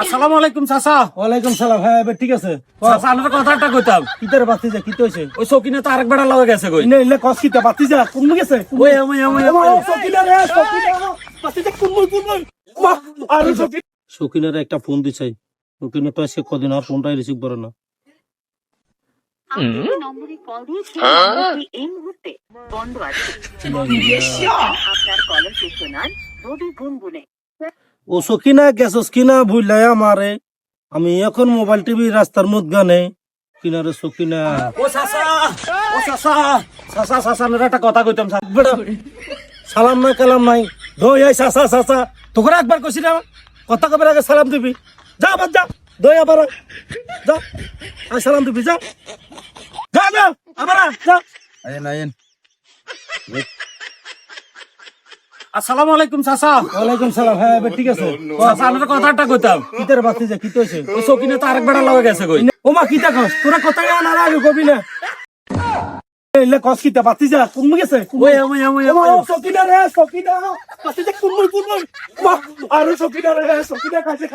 আসসালামু আলাইকুম চাচা। ওয়ালাইকুম সালাম। হ্যাঁ এবার ঠিক আছে। চাচা আপনার কথাটা কইতাম, কিতারে বাতি যা কিতে হইছে? ওই সকিনে তো আরেক বেড়া লাগে গেছে কই। ইনে ইলে কস কিতা বাতি যা কোন গেছে? ওই আমি সকিনা রে সকিনা বাতি যা কোন মা আর সকিনা সকিনার একটা ফোন দিছাই। সকিনা তো আজকে কদিন আর ফোনটাই রিসিভ করে না। আপনি যে নম্বরে কল দিয়েছেন নম্বরটি এই মুহূর্তে বন্ধ আছে। আপনার কলের সূচনার রবি গুনগুনে। ও সকিনা গেছস কিনা ভুললাই আমারে। আমি এখন মোবাইল টিভি রাস্তার মধ্যে গানে কিনারে সকিনা। ও চাচা, ও চাচা, চাচা চাচা আপনার একটা কথা কইতাম চাচা। বেটা সালাম নাই কালাম নাই দই আই সাসা সাসা তোকে একবার কইছি না কথা কবার আগে সালাম দিবি। যা আবার যা দই আবার যা আই সালাম দিবি যা যা না আবার যা। আসসালামু আলাইকুম চাচা। ওয়ালাইকুম সালাম। হ্যাঁ এবার ঠিক আছে। চাচা আপনার কথাটা কইতাম, কিতারে বাতি যা কিতে হইছে? ওই সকিনে তো আরেক বেড়া লাগে গেছে কই। ও মা কিতা কস তোরা কথা না আগে কবি না ইলে কস কিতা বাতি যা কোন গেছে? ওই আমি সকিনা রে সকিনা বাতি যা কোন মা আর সকিনা রে সকিনা কাছে